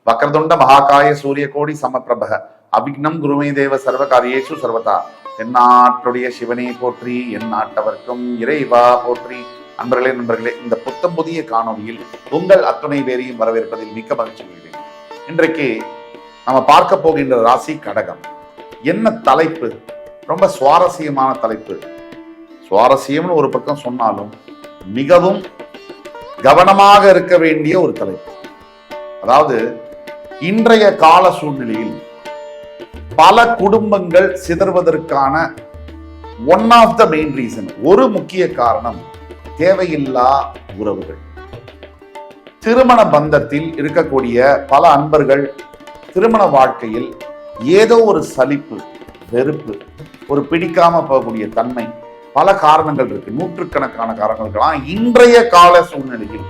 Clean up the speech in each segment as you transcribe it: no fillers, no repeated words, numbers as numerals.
வக்ரதுண்ட மகாகாய சூரிய கோடி சமப்பிரபக அபிக்னம் குருமே தேவ சர்வ காரியேஷு சர்வதா. எந்நாட்டுடைய சிவனை போற்றி, என் நாட்டவர்க்கும் இறைவா போற்றி. நண்பர்களே, இந்த புத்தம் புதிய காணொலியில் உங்கள் அத்துணை பேரையும் வரவேற்பதில் மிக்க மகிழ்ச்சி கொள்கிறேன். இன்றைக்கு நம்ம பார்க்க போகின்ற ராசி கடகம். என்ன தலைப்பு? ரொம்ப சுவாரஸ்யமான தலைப்பு. சுவாரஸ்யம்னு ஒரு பக்கம் சொன்னாலும் மிகவும் கவனமாக இருக்க வேண்டிய ஒரு தலைப்பு. அதாவது இன்றைய கால சூழ்நிலையில் பல குடும்பங்கள் சிதறுவதற்கான one of the main reason, ஒரு முக்கிய காரணம் தேவையில்லா உறவுகள். திருமண பந்தத்தில் இருக்கக்கூடிய பல அன்பர்கள் திருமண வாழ்க்கையில் ஏதோ ஒரு சலிப்பு, வெறுப்பு, ஒரு பிடிக்காம போகக்கூடிய தன்மை, பல காரணங்கள் இருக்கு, நூற்றுக்கணக்கான காரணங்கள். இன்றைய கால சூழ்நிலையில்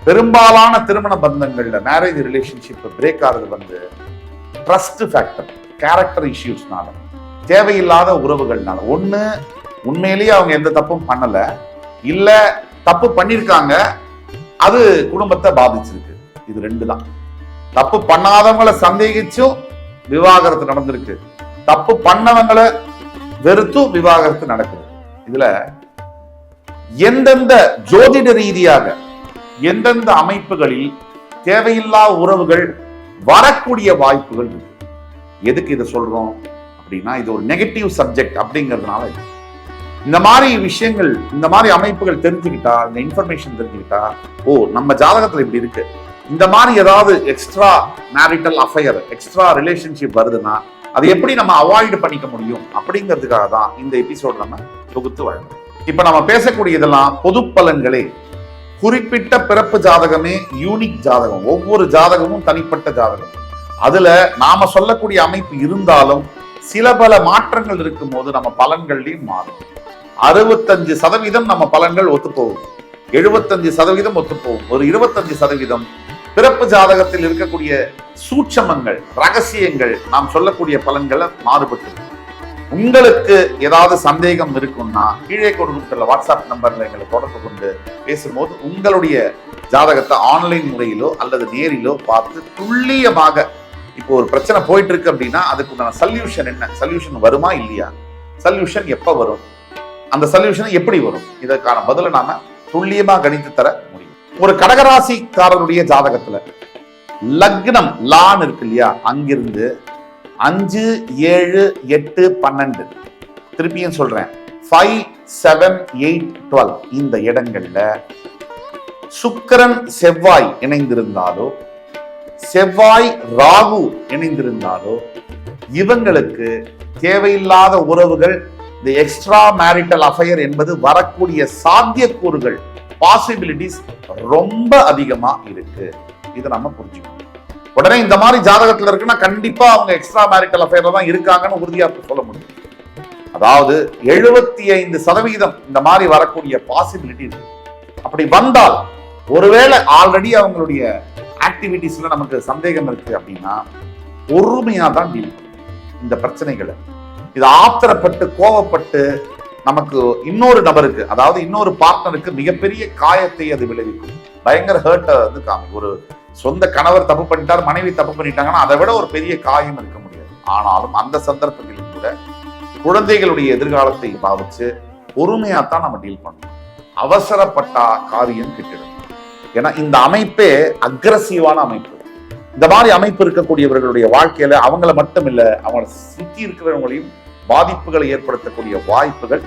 பெரும்பாலான திருமண பந்தங்கள்ல மேரேஜ் ரிலேஷன்ஷிப் பிரேக் ஆகுது ட்ரஸ்ட் ஃபேக்டர், கேரக்டர் இஷ்யூஸ்னால, தேவையில்லாத உறவுகள்னால. ஒண்ணு உண்மையிலேயே அவங்க எந்த தப்பும் பண்ணல, இல்ல தப்பு பண்ணிருக்காங்க, அது குடும்பத்தை பாதிச்சிருக்கு. இது ரெண்டு தான். தப்பு பண்ணாதவங்களை சந்தேகிச்சும் விவாகரத்து நடந்திருக்கு, தப்பு பண்ணவங்களை வெறுத்தும் விவாகரத்து நடக்குது. இதுல எந்தெந்த ஜோதிட ரீதியாக எந்தெந்த அமைப்புகளில் தேவையில்லா உறவுகள் வரக்கூடிய வாய்ப்புகள் இருக்கு. எதுக்கு இதை சொல்றோம் அப்படின்னா, இது ஒரு நெகட்டிவ் சப்ஜெக்ட் அப்படிங்கிறதுனால இந்த மாதிரி விஷயங்கள், இந்த மாதிரி அமைப்புகள் தெரிஞ்சுக்கிட்டா, இந்த இன்ஃபர்மேஷன் தெரிஞ்சுக்கிட்டா, ஓ நம்ம ஜாதகத்துல இப்படி இருக்கு, இந்த மாதிரி ஏதாவது extra marital affair, extra relationship வருதுன்னா அதை எப்படி நம்ம அவாய்ட் பண்ணிக்க முடியும் அப்படிங்கிறதுக்காக தான் இந்த எபிசோட் நம்ம தொகுத்து வழங்குறோம். இப்ப நம்ம பேசக்கூடிய இதெல்லாம் பொது பலன்களே. குறிப்பிட்ட பிறப்பு ஜாதகமே யூனிக் ஜாதகம், ஒவ்வொரு ஜாதகமும் தனிப்பட்ட ஜாதகம். அதுல நாம சொல்லக்கூடிய அமைப்பு இருந்தாலும் சில பல மாற்றங்கள் இருக்கும் போது நம்ம பலன்கள்லையும் மாறும். 65% நம்ம பலன்கள் ஒத்துப்போகும், 75% ஒத்துப்போகும். ஒரு 25% பிறப்பு ஜாதகத்தில் இருக்கக்கூடிய சூட்சமங்கள், ரகசியங்கள், நாம் சொல்லக்கூடிய பலன்களை மாறுபட்டு. உங்களுக்கு ஏதாவது சந்தேகம் இருக்குன்னா கீழே கொடுக்கப்பட்டுள்ள வாட்ஸ்அப் நம்பர்ல எங்களை தொடர்பு கொண்டு பேசும்போது உங்களுடைய ஜாதகத்தை ஆன்லைன் முறையிலோ அல்லது நேரிலோ பார்த்து துல்லியமாக, இப்போ ஒரு பிரச்சனை போயிட்டு இருக்கு அப்படின்னா அதுக்குண்டான சொல்யூஷன் என்ன, சொல்யூஷன் வருமா இல்லையா, சொல்யூஷன் எப்ப வரும், அந்த சொல்யூஷன் எப்படி வரும், இதற்கான பதில நாம துல்லியமா கணித்து தர முடியும். ஒரு கடகராசிக்காரருடைய ஜாதகத்துல லக்னம் லான் இருக்கு இல்லையா, அங்கிருந்து 5, 7, 8, 12, திருப்பியும் சொல்றேன் 5, 7, 8, 12 இந்த இடங்கள்ல சுக்கிரன் செவ்வாய் இணைந்திருந்தாலோ, செவ்வாய் ராகு இணைந்திருந்தாலோ, இவங்களுக்கு தேவையில்லாத உறவுகள், இந்த எக்ஸ்ட்ரா மேரிட்டல் அஃபையர் என்பது வரக்கூடிய சாத்தியக்கூறுகள், பாசிபிலிட்டிஸ் ரொம்ப அதிகமா இருக்கு. இதை நம்ம புரிஞ்சுக்கணும். உடனே இந்த மாதிரி ஜாதகத்துல இருக்குன்னா கண்டிப்பா அவங்க எக்ஸ்ட்ரா மேரிட்டல் அஃபேர்ல தான் இருக்காங்கன்னு உறுதியா சொல்ல முடியும். அதாவது 75% இந்த மாதிரி வரக்கூடிய பாசிபிலிட்டி இருக்கு. அப்படி வந்தால், ஒருவேளை ஆல்ரெடி அவங்களுடைய ஆக்டிவிட்டிஸ்ல நமக்கு சந்தேகம் இருக்கு அப்படின்னா பொறுமையா தான் டீல் பண்ணணும் இந்த பிரச்சனைகளை. இது ஆத்திரப்பட்டு கோவப்பட்டு நமக்கு இன்னொரு நபருக்கு, அதாவது இன்னொரு பார்ட்னருக்கு மிகப்பெரிய காயத்தை அது விளைவிக்கும், பயங்கர ஹர்ட்டை வந்து காமிக்கும். ஒரு சொந்த கணவர் தப்பு பண்ணிட்டார், மனைவி தப்பு பண்ணிட்டாங்கன்னா அதை விட ஒரு பெரிய காயம் இருக்க முடியாது. ஆனாலும் அந்த சந்தர்ப்பங்களில் கூட குழந்தைகளுடைய எதிர்காலத்தை பாவிச்சு பொறுமையாத்தான் நம்ம டீல் பண்ணணும். அவசரப்பட்டா காரியம் கிட்டிடும். ஏன்னா இந்த அமைப்பே அக்ரஸிவான அமைப்பு. இந்த மாதிரி அமைப்பு இருக்கக்கூடியவர்களுடைய வாழ்க்கையில அவங்கள மட்டும் இல்ல, அவங்களை சுற்றி இருக்கிறவங்களையும் பாதிப்புகளை ஏற்படுத்தக்கூடிய வாய்ப்புகள்.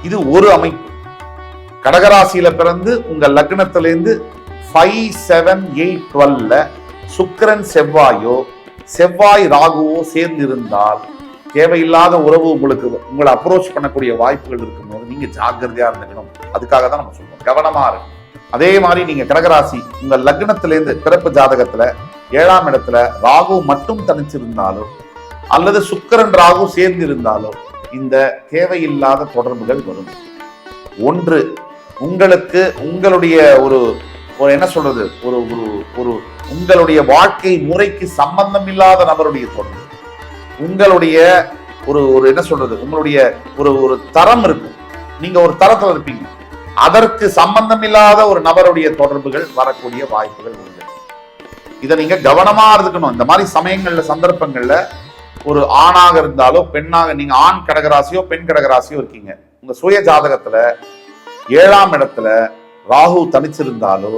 இது ஒரு அமைப்பு. கடகராசியில பிறந்து உங்க லக்னத்திலிருந்து 5, 7, 8, 12 சுக்கிரன் செவ்வாயோ, செவ்வாய் ராகுவோ சேர்ந்து இருந்தால் தேவையில்லாத உறவு உங்களை அப்ரோச் பண்ணக்கூடிய வாய்ப்புகள் இருக்கும்போது நீங்க ஜாக்கிரதையா இருந்துக்கணும். அதுக்காக தான் நம்ம சொல்றோம், கவனமா இருக்கும். அதே மாதிரி நீங்க கடகராசி உங்க லக்னத்திலேருந்து பிறப்பு ஜாதகத்துல 7ஆம் இடத்துல ராகு மட்டும் தனிச்சிருந்தாலோ அல்லது சுக்கிரன் ராகு சேர்ந்து இருந்தாலோ இந்த தேவையில்லாத தொடர்புகள் வரும். ஒன்று, உங்களுக்கு உங்களுடைய ஒரு என்ன சொல்றது, ஒரு ஒரு உங்களுடைய வாழ்க்கை முறைக்கு சம்பந்தம் இல்லாத நபருடைய தொடர்பு, உங்களுடைய ஒரு என்ன சொல்றது, உங்களுடைய ஒரு தரம் இருக்கும், நீங்க ஒரு தரத்துல இருப்பீங்க, அதற்கு சம்பந்தம் இல்லாத ஒரு நபருடைய தொடர்புகள் வரக்கூடிய வாய்ப்புகள் உண்டு. இதை நீங்க கவனமா இருந்துக்கணும். இந்த மாதிரி சமயங்கள்ல சந்தர்ப்பங்கள்ல ஒரு ஆணாக இருந்தாலோ பெண்ணாக, நீங்க ஆண் கடகராசியோ பெண் கடகராசியோ இருக்கீங்க, உங்க சுய ஜாதகத்துல 7ஆம் இடத்துல ராகு தனிச்சிருந்தாலோ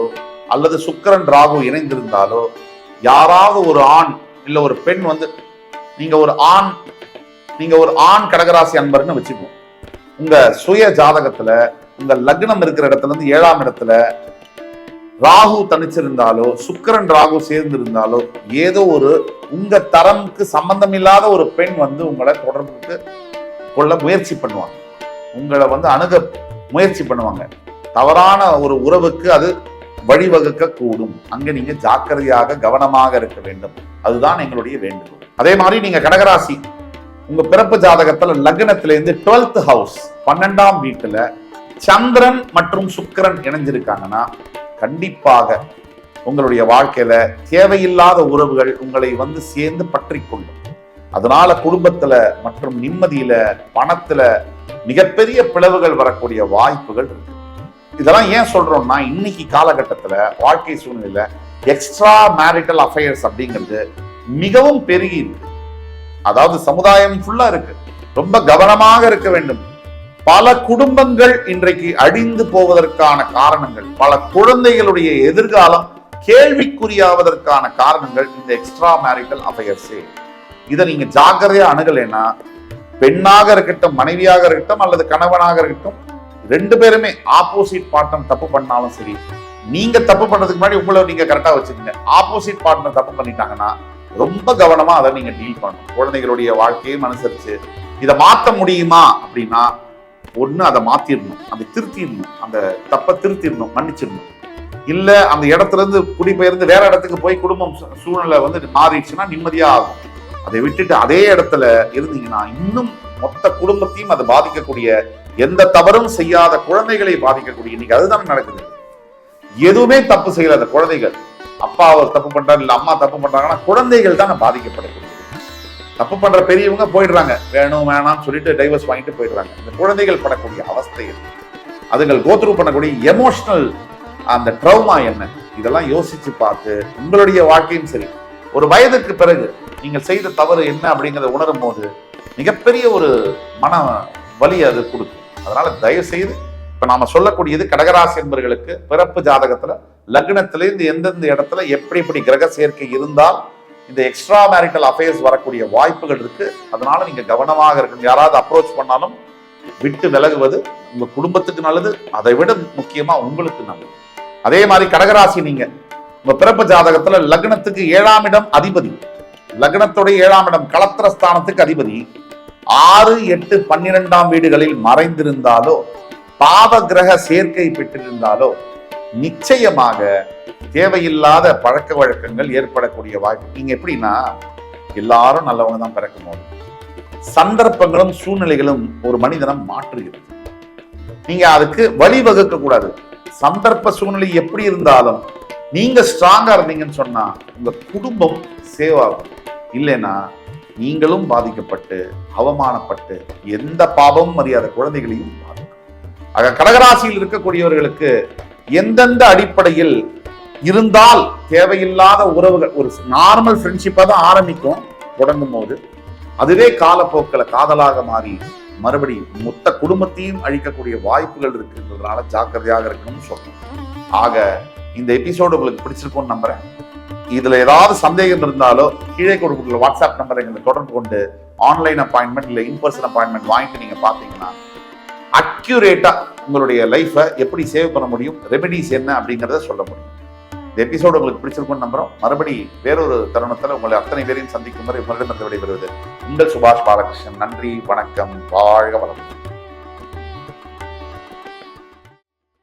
அல்லது சுக்கிரன் ராகு இணைந்திருந்தாலோ, யாராவது ஒரு ஆண் இல்ல ஒரு பெண் வந்து, நீங்க ஒரு ஆண் கடகராசி அன்பர்னு வச்சுக்கோங்க, உங்க சுய ஜாதகத்துல உங்க லக்னம் இருக்கிற இடத்துல இருந்து 7ஆம் இடத்துல ராகு தனிச்சிருந்தாலோ சுக்கிரன் ராகு சேர்ந்திருந்தாலோ, ஏதோ ஒரு உங்க தரம்க்கு சம்பந்தம் இல்லாத ஒரு பெண் வந்து உங்களை தொடர்புக்கு கொள்ள முயற்சி பண்ணுவாங்க, உங்களை வந்து அணுக முயற்சி பண்ணுவாங்க. தவறான ஒரு உறவுக்கு அது வழிவகுக்க கூடும். அங்க நீங்க ஜாக்கிரதையாக கவனமாக இருக்க வேண்டும். அதுதான் எங்களுடைய வேண்டுகோள். அதே மாதிரி நீங்க கடகராசி, உங்க பிறப்பு ஜாதகத்துல லக்னத்துல இருந்து 12th ஹவுஸ் 12ஆம் வீட்டுல சந்திரன் மற்றும் சுக்கிரன் இணைஞ்சிருக்காங்கன்னா, கண்டிப்பாக உங்களுடைய வாழ்க்கையில தேவையில்லாத உறவுகள் உங்களை வந்து சேர்ந்து பற்றி கொள்ளும். அதனால குடும்பத்துல மற்றும் நிம்மதியில பணத்துல மிகப்பெரிய பிளவுகள் வரக்கூடிய வாய்ப்புகள் இருக்கு. இதெல்லாம் ஏன் சொல்றோம்னா, இன்னைக்கு காலகட்டத்துல வாழ்க்கை சூழ்நிலையில எக்ஸ்ட்ரா மேரிட்டல் அஃபேர்ஸ் அப்படிங்கிறது மிகவும் பெருகி இருக்கு. அதாவது சமுதாயம் ஃபுல்லா இருக்கு. ரொம்ப கவனமாக இருக்க வேண்டும். பல குடும்பங்கள் இன்றைக்கு அழிந்து போவதற்கான காரணங்கள், பல குழந்தைகளுடைய எதிர்காலம் கேள்விக்குறியாவதற்கான காரணங்கள் இந்த எக்ஸ்ட்ரா மேரிட்டல் அஃபேர்ஸே. இதை நீங்க ஜாக்கிரதையா அணுகலைன்னா, பெண்ணாக இருக்கட்டும், மனைவியாக இருக்கட்டும் அல்லது கணவனாக இருக்கட்டும், 2 பேருமே ஆப்போசிட் பார்ட்னர் தப்பு பண்ணாலும் சரி, நீங்க தப்பு பண்றதுக்கு முன்னாடி உங்களை நீங்க கரெக்டா வச்சுக்கோங்க. ஆப்போசிட் பார்ட்னர் தப்பு பண்ணிட்டாங்கன்னா ரொம்ப கவனமா அதை நீங்க டீல் பண்ணணும். குழந்தைகளுடைய வாழ்க்கையும் அனுசரிச்சு இதை மாற்ற முடியுமா அப்படின்னா, ஒண்ணு அதை மாத்திடணும், அதை திருத்திடணும், அந்த தப்பை திருத்திடணும், மன்னிச்சிடணும். இல்ல அந்த இடத்துல இருந்து குடிபெயர்ந்து வேற இடத்துக்கு போய் குடும்பம் சூழ்நிலை வந்து மாறிடுச்சுன்னா நிம்மதியா ஆகும். அதை விட்டுட்டு அதே இடத்துல இருந்தீங்கன்னா இன்னும் மொத்த குடும்பத்தையும் அதை பாதிக்கக்கூடிய, எந்த தவறும் செய்யாத குழந்தைகளை பாதிக்கக்கூடிய, இன்னைக்கு அதுதான் நடக்குது. எதுவுமே தப்பு செய்யல அந்த குழந்தைகள், அப்பா அவர் தப்பு பண்றாரு இல்ல அம்மா தப்பு பண்றாங்கன்னா குழந்தைகள் தான் பாதிக்கப்படக்கூடிய. தப்பு பண்ற பெரியவங்க போயிடுறாங்க, வேணும் வேணாம்னு சொல்லிட்டு டைவர்ஸ் வாங்கிட்டு போயிடுறாங்க. இந்த குழந்தைகள் படக்கூடிய அவஸ்தைகள், அதுகள் கோத்ரூ பண்ணக்கூடிய எமோஷனல் அந்த ட்ரௌமா என்ன, இதெல்லாம் யோசிச்சு பார்த்து உங்களுடைய வாழ்க்கையும் சரி, ஒரு வயதுக்கு பிறகு நீங்கள் செய்த தவறு என்ன அப்படிங்கிறத உணரும் போது மிகப்பெரிய ஒரு மன வலி அது கொடுக்கும். அதனால தயவு செய்து இப்ப நாம சொல்லக்கூடியது கடகராசி என்பவர்களுக்கு பிறப்பு ஜாதகத்துல லக்னத்திலிருந்து எந்தெந்த இடத்துல எப்படி கிரக சேர்க்கை இருந்தால் இந்த எக்ஸ்ட்ரா மேரிட்டல் அஃபேர்ஸ் வரக்கூடிய வாய்ப்புகள் இருக்கு. அதனால நீங்க கவனமாக இருக்கணும். யாராவது அப்ரோச் பண்ணாலும் விட்டு விலகுவது உங்க குடும்பத்துக்கு நல்லது, அதை விட முக்கியமா உங்களுக்கு நல்லது. அதே மாதிரி கடகராசி, நீங்க உங்க பிறப்பு ஜாதகத்துல லக்னத்துக்கு 7ஆம் இடம் அதிபதி, லக்னத்துடைய 7ஆம் இடம் களத்திரஸ்தானத்துக்கு அதிபதி 6, 8, 12ஆம் வீடுகளில் மறைந்திருந்தாலோ பாவ கிரக சேர்க்கை பெற்றிருந்தாலோ நிச்சயமாக தேவையில்லாத பழக்க வழக்கங்கள் ஏற்படக்கூடிய வாய்ப்பு. நீங்க எப்படின்னா, எல்லாரும் நல்லவங்க தான் பிறக்கும் போது சந்தர்ப்பங்களும் சூழ்நிலைகளும் ஒரு மனிதனை மாற்றுகிறது. நீங்க அதுக்கு வழிவகுக்க கூடாது. சந்தர்ப்ப சூழ்நிலை எப்படி இருந்தாலும் நீங்க ஸ்ட்ராங்கா இருந்தீங்கன்னு சொன்னா உங்க குடும்பம் சேவ் ஆகும். இல்லைன்னா நீங்களும் பாதிக்கப்பட்டு அவமானப்பட்டு எந்த பாவமும் அறியாத குழந்தைகளையும் பாதிக்கும். ஆக கடகராசியில் இருக்கக்கூடியவர்களுக்கு எந்தெந்த அடிப்படையில் இருந்தால் தேவையில்லாத உறவுகள், ஒரு நார்மல் ஃப்ரெண்ட்ஷிப்பா தான் ஆரம்பிக்கும் தொடங்கும் போது, அதுவே காலப்போக்கில் காதலாக மாறி மறுபடி மொத்த குடும்பத்தையும் அழிக்கக்கூடிய வாய்ப்புகள் இருக்குன்றதுனால ஜாக்கிரதையாக இருக்கணும்னு சொல்றோம். ஆக இந்த எபிசோடு உங்களுக்கு பிடிச்சிருக்கும்னு நம்புறேன். இதுல ஏதாவது சந்தேகம் இருந்தாலோ கீழே கொடுக்கக்கூடிய வாட்ஸ்அப் நம்பரை எங்களை தொடர்பு கொண்டு ஆன்லைன் அப்பாயின்மெண்ட் இல்லை இன்பர்சன் அப்பாயின்மெண்ட் வாங்கிட்டு நீங்க பாத்தீங்கன்னா அக்யூரேட்டா உங்களுடைய லைஃபை எப்படி சேவ் பண்ண முடியும், ரெமெடிஸ் என்ன அப்படிங்கிறத சொல்ல முடியும். இந்த எபிசோடு உங்களுக்கு பிடிச்சிருக்கும்னு நம்புறோம். மறுபடி வேறொரு தருணத்தில் உங்களை அத்தனை பேரையும் சந்திக்கும் வரை உங்களிடமிருந்து விடைபெறுவது உங்கள் சுபாஷ் பாலகிருஷ்ணன். நன்றி, வணக்கம், வாழ்க வளமுடன்.